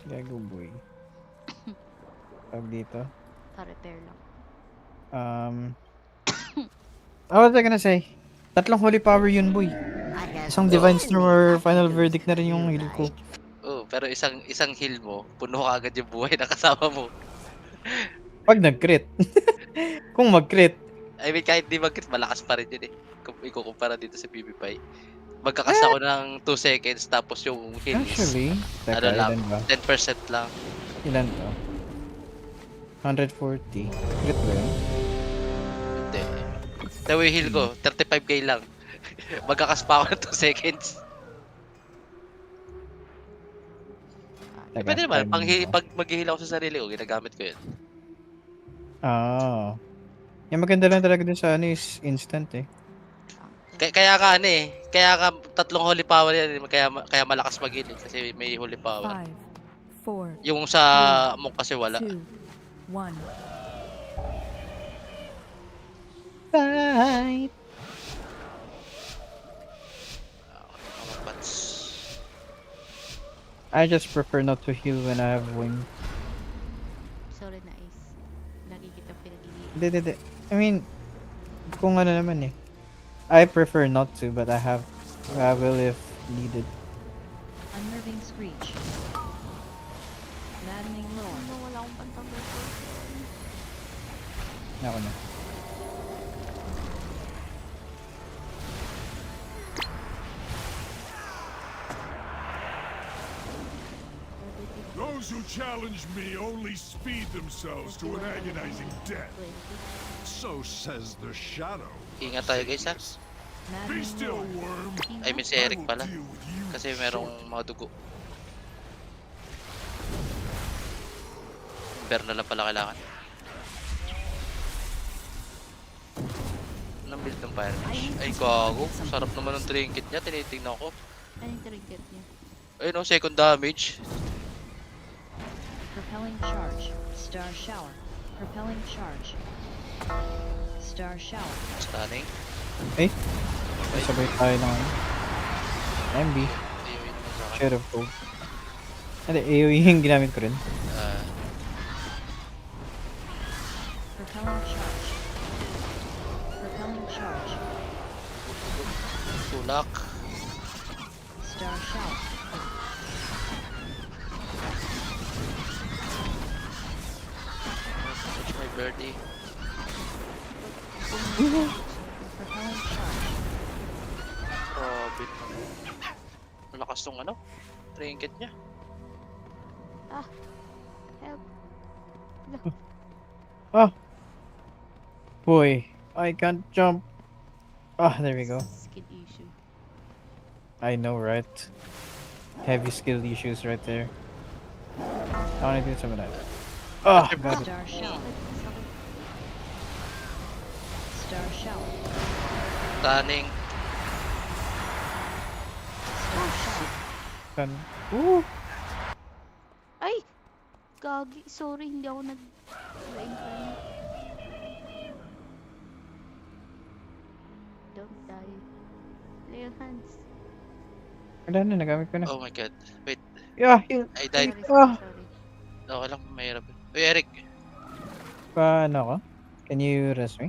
Gago boy. Pag dito. Pa-repair lang. What was I gonna say? Tatlong holy power yun boy. Isang divine storm or final verdict na rin yung heal ko. Pero isang heal mo, puno ka agad yung buhay na kasama mo. Pag nag-crit. Kung mag-crit. I mean, kahit di mag-crit, malakas pa rin yun eh. Kung ikukumpara dito sa PvP. Magkakas ako ng 2 seconds tapos yung heal is Actually, teka, ano lang, ilan ba? 10% lang. Ilan to? 140. Crit ba yun? Hindi. Tayo yung heal ko, 35k lang. Magkakas pa ako ng 2 seconds. Teka, Pwede naman, time mo. pag mag-heal ako sa sarili ko, ginagamit ko yun. Yung maganda lang talaga dun sa ano is instant eh. Kaya ka ano eh, kaya ka tatlong holy power yan, kaya malakas mag-heal kasi may holy power. 5, 4, Yung sa monk kasi wala. 2, 1. Fight! I just prefer not to heal when I have wing. Sorry na Ace. Lagi kita pinag-iiwan. Hindi. I mean, kung ano naman eh. I prefer not to, but I will if needed. Unnerving screech. Maddening roar. Ano, wala akong pantanggal ko. Ako na. Those who challenge me only speed themselves to an agonizing death. So says the shadow. Ingat tayo guys ha. Be Maddening still, roar. worm. I mean si I Eric will pala. deal with you Kasi merong shortly. mga dugo. Bear na lang pala kailangan. Anong build ng Fire Mage? Ay gago, sarap naman ng trinket niya, tinitingnan ko. Ano yung trinket niya? Ayun o, second damage. Propelling charge. Star shower. Propelling charge. Star shower. Stunning. Eh? Sabay tayo ng ano. MB. AoE naman sa akin. Share of gold. Hindi, AoE yung ginamit ko rin. Propelling charge. Propelling charge. Tulak. Star shower. Touch my birdie. Propelling charge. Grabe. Malakas tong ano, trinket niya. Help. Boy, I can't jump. There we go. Skin issue. I know, right? Heavy skill issues right there. I wanna do some of that. Got it. Star shower. Star shower. Stunning. Star shower. Done. Ooh! Ay! Gagi. Sorry, hindi ako nag-incarnate. Don't die. Lay your hands. Wala na, nagamit ko na. Oh my god. Wait, Yeah, heal. I died. Sorry. Okay lang, mahirap. Uy, Eric. Paano ko? Can you rest me?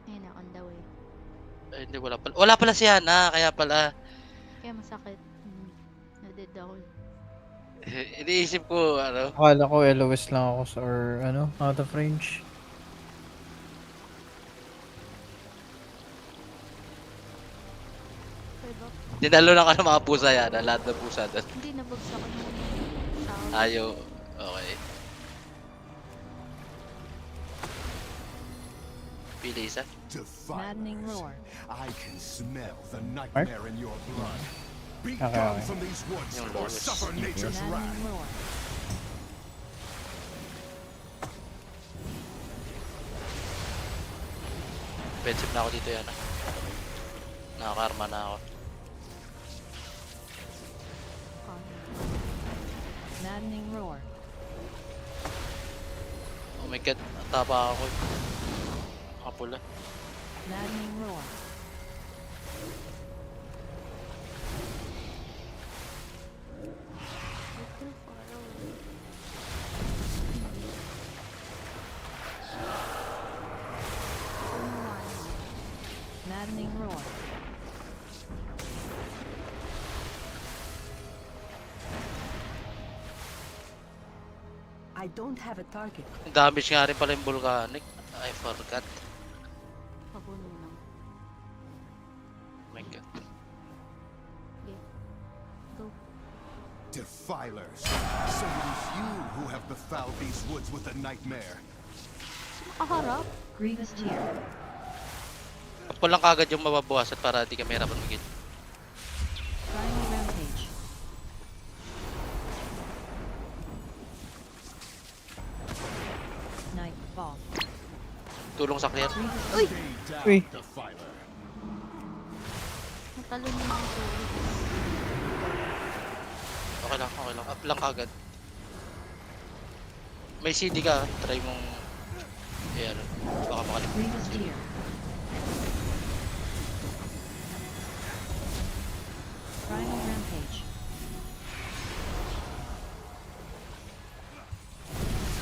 Ayun na, on the way. Ay, hindi, wala pala. Wala pala si Hana, kaya pala. Kaya masakit. Nadid ako. Iniisip ko, ano. Akala ko LOS lang ako or ano, out of range. Okay ba? Dinalo ng ano, mga pusa yan. Lahat ng pusa doon. Hindi, nabagsak ako ng sound. Ayaw. Okay. Pili isa. Maddening roar. I can smell the nightmare in your blood. Be Okay, gone okay. from these woods Yung or lowest. suffer nature's wrath. Maddening roar. Defensive na ako dito yan. Nakakarma na ako. Maddening roar. Oh my god, natapa ako. Kapula. Maddening roar. Too far away. I don't have a target. Damage nga rin pala yung volcanic. I forgot. Papuno lang. Oh my god. Go. Defilers. So it is you who have befouled these woods with a nightmare. Makaharap. Grievous tear. Tapos lang kagad yung mababawasan para di ka mahirapan magin. Primal rampage. Nightfall. Tulong sa clear. Grievous Uy! Stay down, Uy. Defiler. Natalon niya yung turret. Okay lang, okay lang. Up lang kagad. May CD ka, try mong... Ayan, baka makalim. Grievous tear. Primal rampage.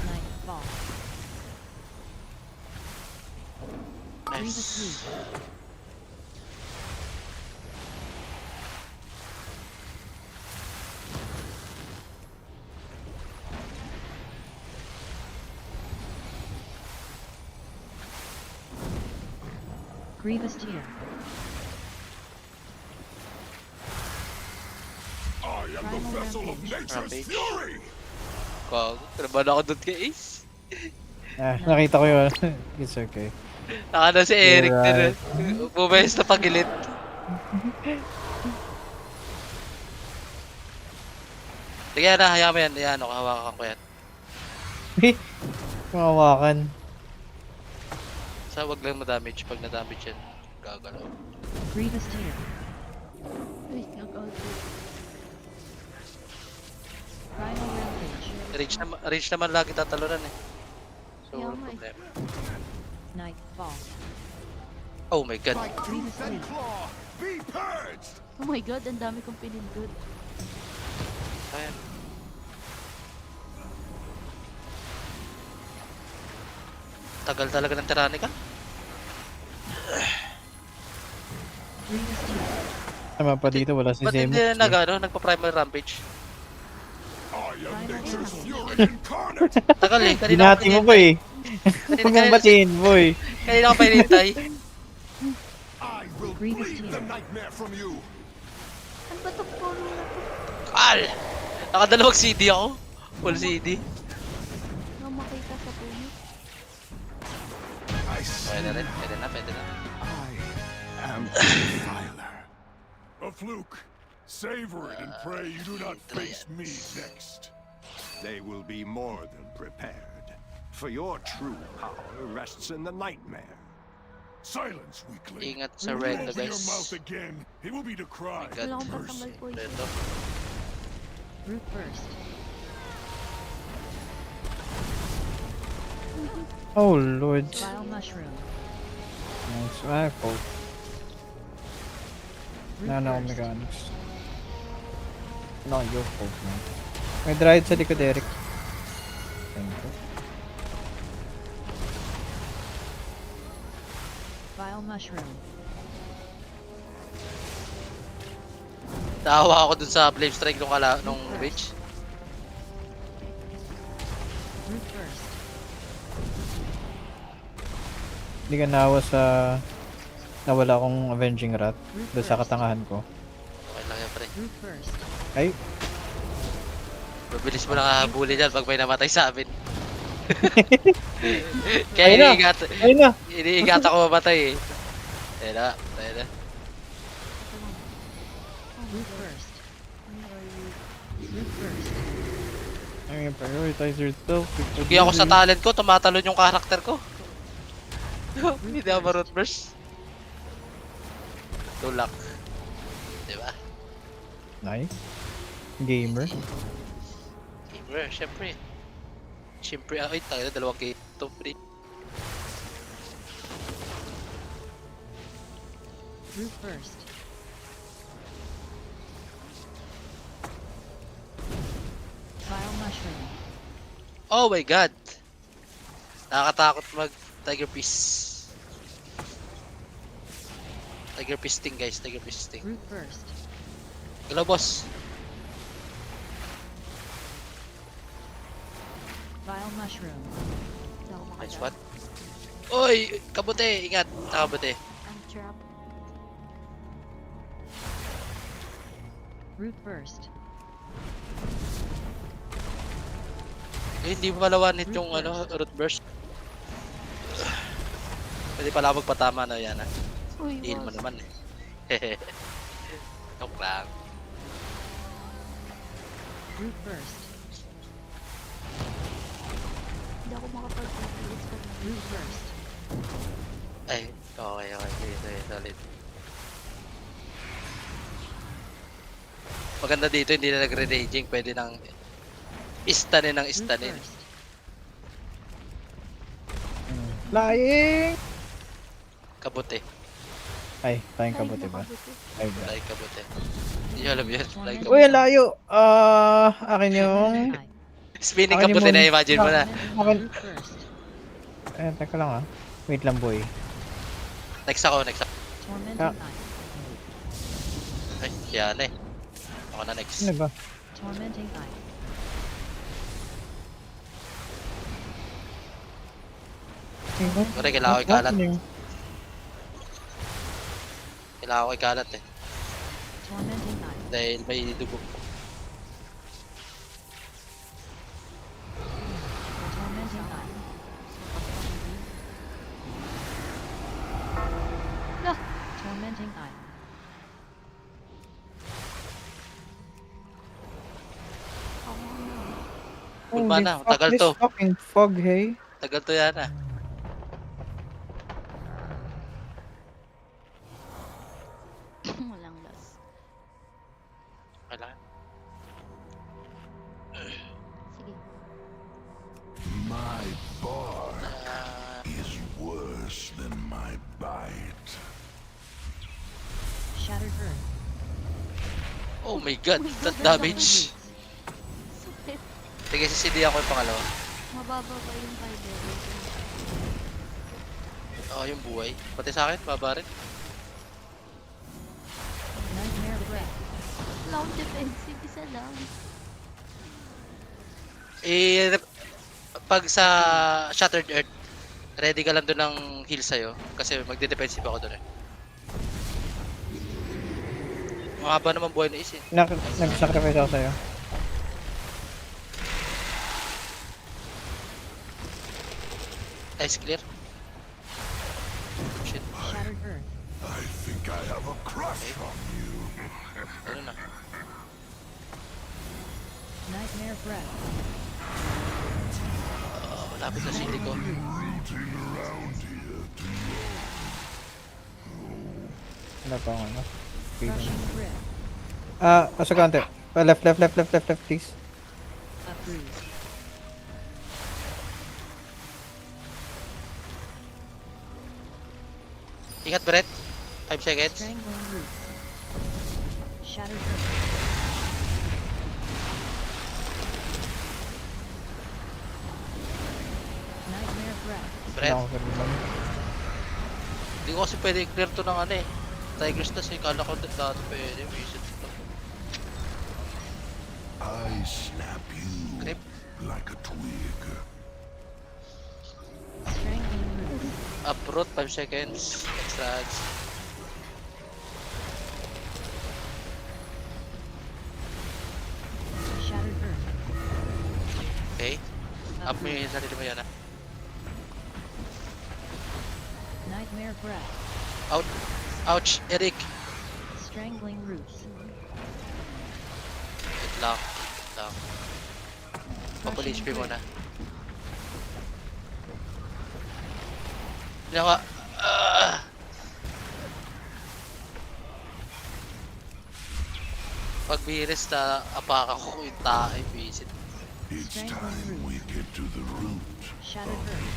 Nightfall. Grievous Nice. leap. Grievous tear. I am the Primal vessel of rampage. nature's Rampage. fury. Kag, trabaho ako doon kay Ace. Nakita ko yun. It's okay. Nakano si Eric You're din. Bumayos na pagilit. Sige na, hayaan mo yan. Ayan, ako, hawakan ko yan. Mawakan. Sa wag lang ma-damage. Pag na-damage yan, gagalaw. Grievous tear. Uy, nag-out. Primal rampage. Range naman lagi tatalunan eh. So, Kaya walang nga eh. problema. Nightfall. Oh my god. By tooth and claw, be purged. Oh my god, ang dami kong pinindot. Ayan. Tagal talaga ng Tyrannica. Grievous tear. Tama pa dito, wala si Ba't Zemo. hindi na nagpa-primal rampage? I am Primal nature's rampage. fury incarnate. Tagal eh. Kanina Binati mo ba eh. Huwag mong batiin, boy. Kanina ko pa hinintay. I will Grievous bleed tear. the nightmare from you. Ano ba itong puno na to? Kal! Nakadalawang CD ako. Full CD. Nang makita sa puno. I see. Pwede rin. Pwede na, pwede na. I am the defiler. A fluke. Savor it and pray you do not face me next. They will be more than prepared. For your true power rests in the nightmare. Silence, weakling. Ingat sa If red you na open your mouth guys. again, it will be to cry. God. Wala akong patanggal po ito. Ito. Root burst. Oh, Lord. Vile mushroom. It's my fault. Root No, burst. mechanics. Not your fault, man. May dried sa likod, Eric. Thank you. Vile mushroom. Naawa ako dun sa flame strike nung witch. Root burst. Hindi ka nawa sa... Nawala akong avenging rat. Doon sa katangahan ko. Okay lang yan, pre. Root burst. Ay, Mabilis mo nakahabuli dyan pag may namatay sa amin. Ayun na. Ayun na! Iniingat ako mamatay eh. Ayun na, ayun na. Root burst. Root burst. I mean, prioritize yourself. Hindi ako sa talent ko, tumatalon yung karakter ko. Hindi ako ma-root burst. Tulak. Diba? Nice. Gamer. Gamer, syempre. Syempre, ay tayo na dalawang game to pre. Root burst. Vile mushroom. Oh my god! Nakakatakot mag Tiger Piece. Tiger Piece sting guys, Tiger Piece sting. Root burst. Hello boss. Vile Bile mushroom. Hindi ako Nice makadaan. one. Oy! Kabute! Ingat! Kabute. I'm trapped. Root burst. Eh, hindi mo pala one hit yung ano, root burst. Pwede pala magpatama na yan, ha? Uy, Heal mo boss. naman, eh. Joke lang. Root burst. Hindi ako makapag-FPS pag Root burst. Ay, okay. Sige, solid. Maganda dito, hindi na nagre-raging. Pwede nang istanin ng Root istanin. burst. Flying! Kabute. Ay, flying kabuti ba? Ay, ba? Like kabute. Hindi nyo alam yun. Like Uy, ang layo! Akin yung... Tormenting eye. spinning Akin yung kabute na moon. imagine mo na. Akin... Root burst. Teka lang ah. Wait lang boy. Next ako. Tormenting Ah. eye. Ay, yan eh. Ako na next. Ano ba? Tormenting eye. Sorry, kailangan ko ikalat. Ano yung- Kailangan ko ikalat eh. Tormenting eye. Dahil may dugo. Tormenting eye. No. Tormenting eye. Full mana, Holy fuck, tagal this to. fucking fog, hey. Tagal to yan ah. Walang loss. Kailangan. Sige. My bark Ah, is worse than my bite. Shattered earth. oh my god, that damage. Sakit. Sige, sisidihan ko yung pangalawa. Mababa ba yung fiber? Oo, yung buhay. Pati sa akin, baba rin. Nightmare breath. Wala akong defensive. Isa lang. Eh, pag sa Shattered Earth, ready ka lang doon ng heal sa'yo. Kasi magde-defensive ako doon eh. Mahaba naman buhay na is eh. Nag-sacrifice ako sa'yo. Nice clear. Shit, Shattered earth. I think I have a crush on you. ano na. Nightmare breath. Malapit na sili ko. Rooting around here too Wala pa ako ano. Crushing grip. Sa counter. Left, please. Uproot. Ingat, Brett. 5 seconds. Strangling root. Shattered earth. Nightmare breath. Brett. Wala akong kaliman. Hindi ko kasi pwede clear to ng ano eh. Tigers na siya. Kala ko dati pwede. Visit to. I snap you Grip. like a twig. Strangling root. Uproot. 5 seconds. Extra ads. Shattered earth. Okay. Up mo Uproot. yung sarili mo yan ah. Nightmare breath. Ouch, Eric. Strangling roots. Wait lang. Papal Crushing HP grip. muna. Ginawa. Pag biris na apaka ko yung tae, visit. It's Strangling time root. we get to the root. Shattered earth.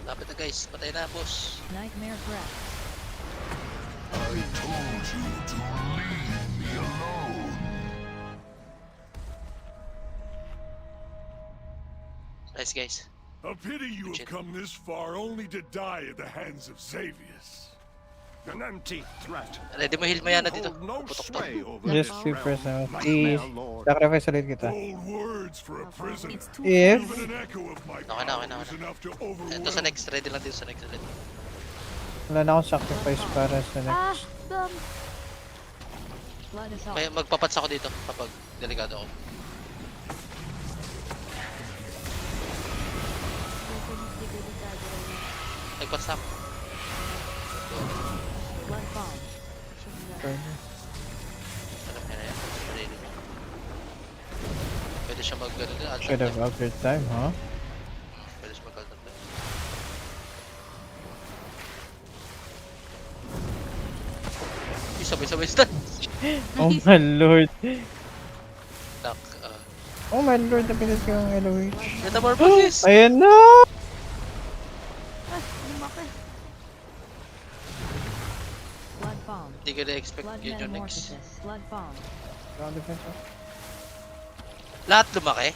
Lapit na guys, patay na boss. Nightmare breath. I told you to leave me alone. Nice guys. A pity you Shit. have come this far only to die at the hands of Xavius. An empty threat. Ready mo heal mo yan na dito. Hold no Putok to. sway over Just this keep realm, pressing. Nightmare Lord. Sacrifice ulit kita. Bold words for a prisoner. If Even an echo of my Okay na, okay na, power is okay na. enough to overwhelm. Ito sa next. Ready lang dito sa next ulit. wala na akong sacrifice para sa Ah, next. bum. Blood assault. May magpapats ako dito kapag delikado ako. Definitely delikado rin yun. Nagpats na ako. Blood bomb. Further. Alam niya na yan. Sarili mo. Pwede siya mag-gano din. Should have altered time, huh? Pwede siya mag-alter time. Sabay-sabay stun! Oh my lord. Lock. Oh my lord, napilit ko yung LOH. Metamorphosis! Ayan na! Ah, lumaki. Blood bomb. Hindi ko na-expect Blood yun yung next. metamorphosis. Blood bomb. Ground defense. Oh. Lahat lumaki?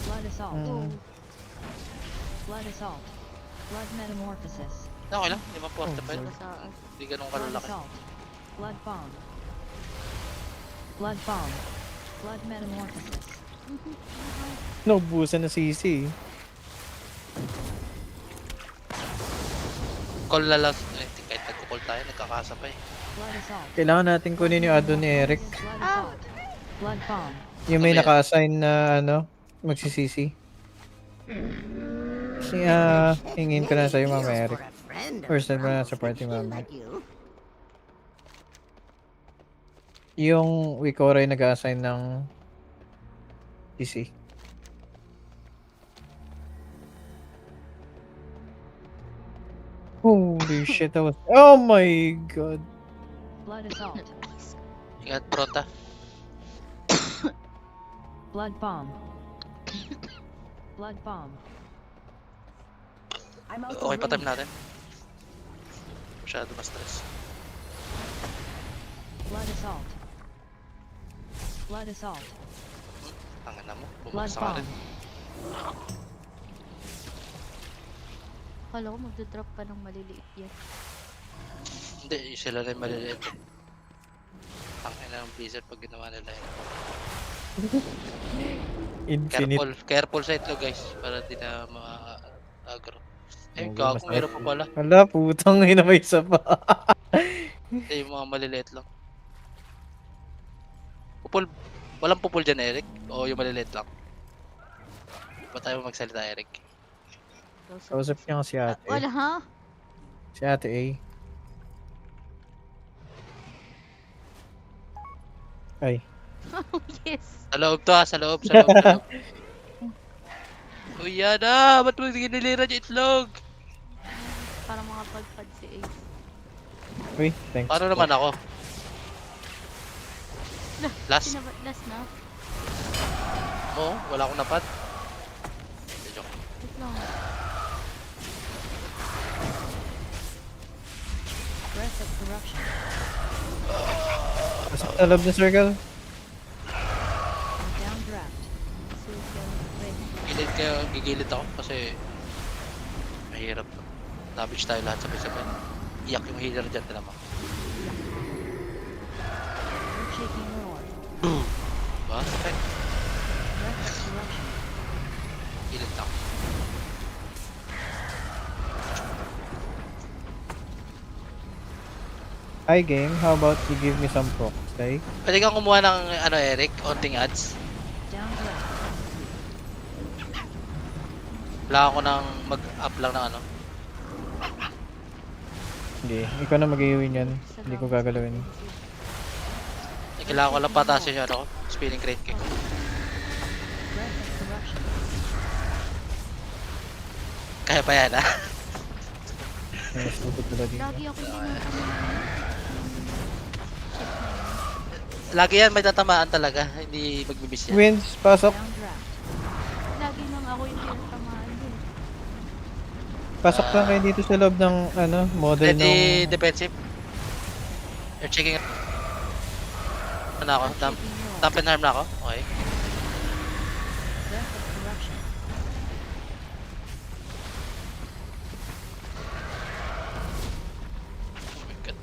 Blood assault. Mm. Blood assault. Blood metamorphosis. Okay lang, hindi ma-portable. Basaan. Hindi ganun Blood kalalaki. assault. Blood bomb. Blood bomb. Blood metamorphosis. Naubusan na CC. Call na lang. Kahit nagko-call tayo, nagkakasabay. Blood assault. Kailangan natin kunin yung add-on ni Eric. Blood assault. Blood bomb. Yung may Ano ba yan? naka-assign na ano, magsisisi. Hingin ko na sa'yo, Mama Eric. Or send mo na sa party, Mama. Yung Wikora ay nag-assign ng CC. Holy shit, that was... Oh my god. Blood assault. Ingat, Prota. Blood bomb. Blood bomb. Okay pa time natin. Masyado ma-stress. Blood assault. Blood assault. Tangan na mo. Blood Bumagsak ka bomb. rin. Akala ko magdodrop pa ng maliliit yan. Hindi, sila rin maliliit. Tangan na ng Blizzard pag ginawa nila yun. Infinite. Careful sa itlog guys. Para di na ma-agro. Eh, Oo, gago, mas- meron pa pala. Hala, putang ina, may isa pa. Eh, yung mga maliliit lang. Pupul. Walang pupul dyan, Eric? O yung maliliit lang? Ba tayo magsalita, Eric? Kausap niya si ate. Wala ha? Si ate A. Ay. Yes. Sa loob to ha, sa loob, sa loob, sa loob. Uy, yan na! Ba't mo giniliran yung itlog? Para makapagpad si Ace. Uy, thanks. Paano naman ako? Last? Last na? Oo, wala akong napad. Hindi, joke. Wait lang. Breath of corruption. Pasok sa loob ng circle. Downdraft. Gigilid ako kasi mahirap. Damage tayo lahat sabay-sabay. Iyak yung healer dyan, tinama. Earth-shaking roar. Boom! Ba? Sakay. Breath of corruption. Gilid ako. Hi game, how about you give me some procs, okay? Pwede kang kumuha ng ano, Eric, onting ads. Downdraft. Wala ako ng mag-up lang ng ano. Hindi, ikaw na mag-iwin yan. Hindi ko gagalawin. Kailangan ko lang patasin yung ano ko. Spinning crate kick. Breath of corruption. Kaya pa yan, ha? Ay, stupid pala dito. Lagi ako tinutama. Lagi yan, may tatamaan talaga. Hindi magbibiss yan. Winds, pasok. Downdraft. Lagi nang ako yung tinatamaan din. Pasok lang kayo dito sa loob ng ano, model Ready ng... defensive. You're checking. Ano ako? Earth-shaking roar. Dump and harm na ako? Okay. Breath of corruption. Oh my god,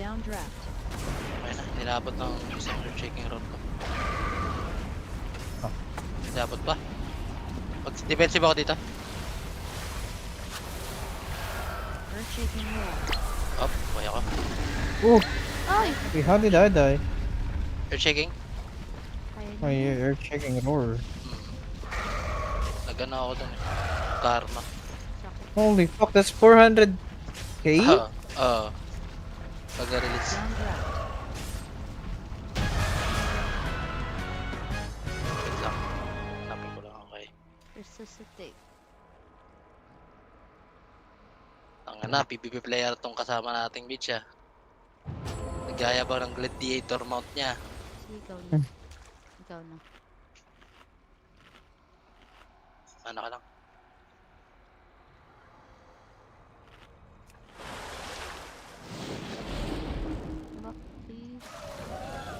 Downdraft. Okay na, nilabot ng isang shaking round ko. Ah. Nilabot pa. Defensive ako dito. Earth-shaking roar. Up, buhay ako. Oh, Ay! wait, how did I die? Earth shaking. Kaya My niya. earth shaking roar. Nagana ako dun eh. Karma. Sakit. Holy fuck, that's 400k? Pag-release. Downdraft. Wait lang. Hanapin ko lang okay. Resuscitate. Ang na, PvP player tong kasama nating bitch ah. Nagaya ba ng gladiator mount niya? Sige, ikaw na. Ikaw na. Ano ka lang? Back, please.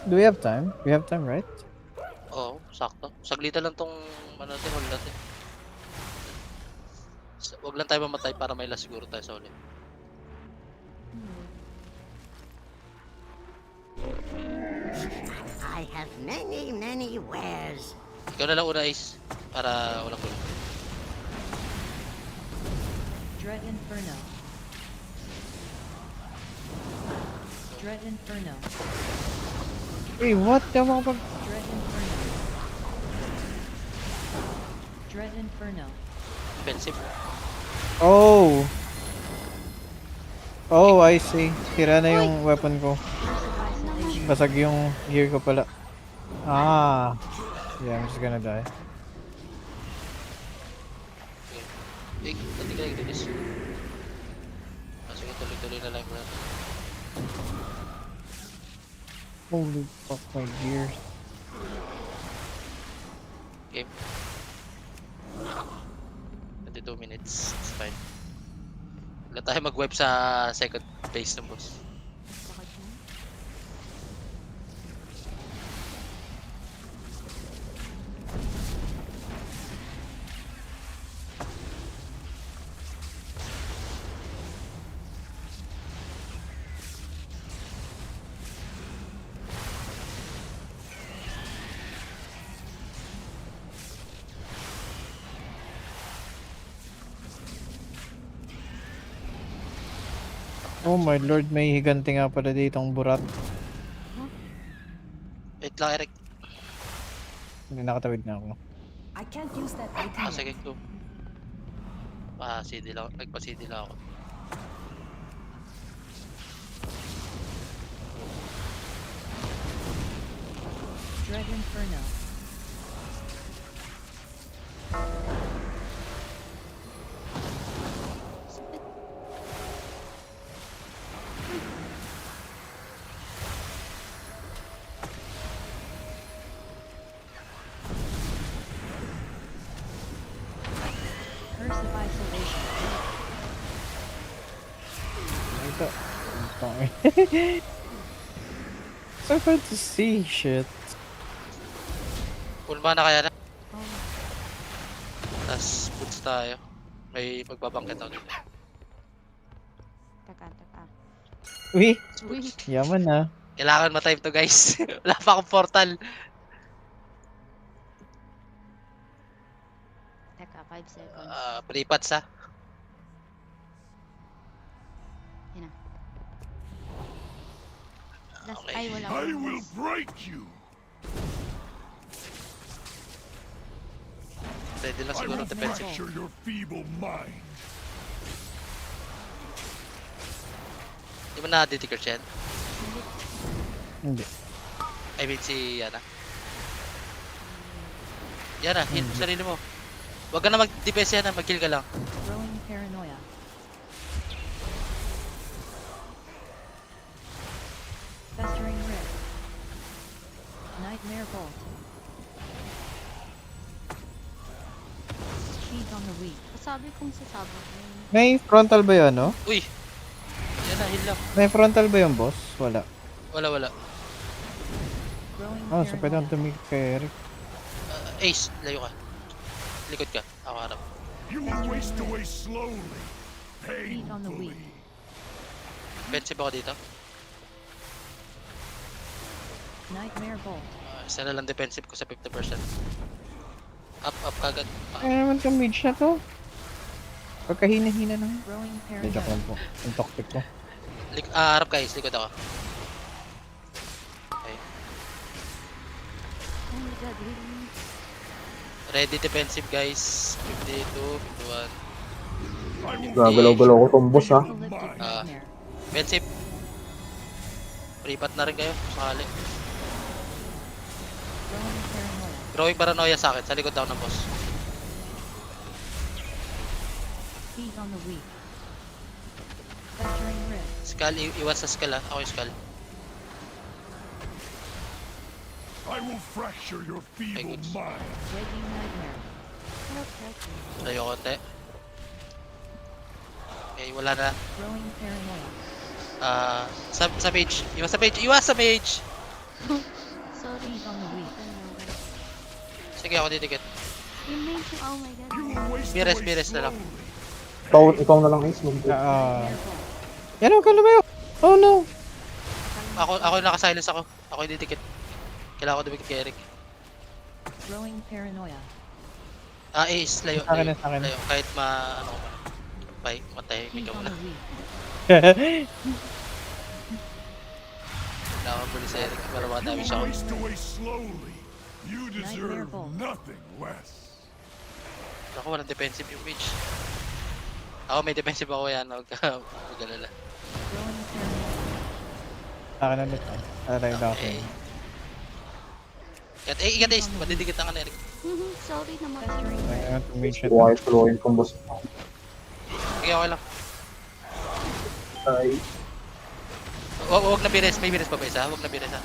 Do we have time? We have time, right? Oo, sakto. Saglita lang tong ano natin, hold natin. Wag lang tayo mamatay para may last siguro tayo sa uli. I have many, many wares. Ikaw na lang una Ace, para walang gulo. Dread Inferno. Dread Inferno. Wait, what? Di ako makapag... Dread Inferno. Dread Inferno. Defensive. Oh! Oh, I see. Tira na yung weapon ko. Isolation. Basag yung gear ko pala. Ah! Yeah, I'm just gonna die. Eh, pati ka nag-release. Sige, tuloy-tuloy na lang natin. Holy fuck, my gears. Game. 22 minutes. It's fine. Wala tayo mag-wipe sa second phase ng boss. Bakit mo? Oh my lord, may higanti nga pala ditong burat. Wait lang, Eric. Hindi nakatawid na ako. I can't use that Ah, item. sige, go. CD lang. Nagpa-CD lang ako. Dread Inferno. Curse of Isolation. Ito. So hard to see shit. Full mana kaya na. Oh, Tapos boots tayo. May magbabangkit ako dito. taka, taka. Uy, Uy! yaman na. Kailangan ma-time to guys. Wala pa akong portal. Taka, 5 seconds. Prepats ha. Yan na. Last, Okay. ay, wala I akong will last. break you. Ready lang I siguro will defensive. fracture your feeble mind. Di ba na-detect yan? Hindi. I mean si Yana. Yana, heal mo sarili mo. Huwag ka na mag-defense Yana, mag-kill ka lang. Growing Paranoia. Festering Rift. Nightmare Bolt. Cheese on the Weak. Sabi kong sasabot mo. May frontal ba yun, no? Uy! Yana, heal lang. May frontal ba yung boss? Wala. Wala. Growing Oh, so pwede akong Paranoia. tumigil kay Eric. Ace, layo ka. Likod ka. Ako harap. You will waste away slowly, Feed on the painfully. weak. Defensive ako dito. Nightmare Bolt. Isa na lang defensive ko sa 50%. Up kagad. Ano naman itong mage na to? Pagkahina-hina na. Growing Hindi, joke Paranoia. lang po. Ang toxic ko. Harap guys, likod ako. Okay. Oh my god, really? Ready defensive guys. 52, 51. Gagalaw-galaw ko tong boss ha. Elliptic Ah. Nightmare. Defensive. Pripat na rin kayo, sakali. Growing Paranoia. Growing paranoia sa akin, sa likod daw ng boss. Feet on the weak. Festering Rift. Skull, iwas sa skull Ako yung skull. I will fracture your feeble Thanks. mind. Waking Nightmare. Help, help me. Layo konti. Okay, wala na. Growing Paranoia. Sa mage. Iwas sa mage. Iwas sa mage! Sorry. Feet on the weak. Ano, Sige, ako didikit. yung mage, oh my god. You will waste Mires, away mires na lang. slowly. Ikaw na lang Ace. Nightmare Bolt. Yan ang kalabayo! Oh no! Ako yung naka-silence ako. Ako yung didikit. Kailangan ko dumikit kay Eric. Growing Paranoia. Ace, layo. Sa akin na, Layo. sa akin na. Layo. Kahit ano ko. Bye, matay. Feet Ikaw on na. the weak. Kailangan ko si Eric para You matawis will ako. waste away slowly. You deserve Bolt. nothing less. Ako, walang defensive yung mage. Ako, may defensive ako yan. Huwag ka mag-alala. Growing Paranoia. Sa akin ulit. Tayo na ako. Okay. Ikat Ace. Madidikit na ka na Eric. Sorry naman. Festering Rift. Ayun, itong mage na to. Buhay tuloyin tong boss. Sige, okay lang. Ay, Huwag na bires. May bires pa ba isa? Huwag na bires ha.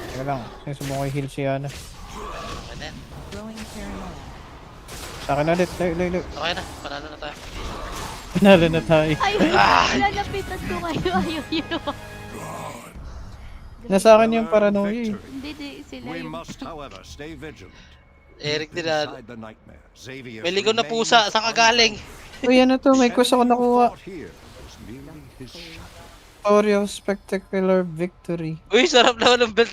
Teka lang. Sinusubukan ko i-heal si Ana. Okay na yan. Growing Paranoia. Sa akin ulit. Layo. Okay na. Panalo na tayo. Panalo na tayo. Ay, lalapitan ko kayo. Ayaw yun. Nasa akin yung paranoia eh. Hindi, sila We yung... must, however, stay vigilant. Eric din na. Inside the nightmare, Xavier May ligaw na remains pusa. Saan ka galing? Uy, ano to? May quest ako nakuha. Fought here was merely his shadow. Story of Spectacular Victory. Uy, sarap naman ng belt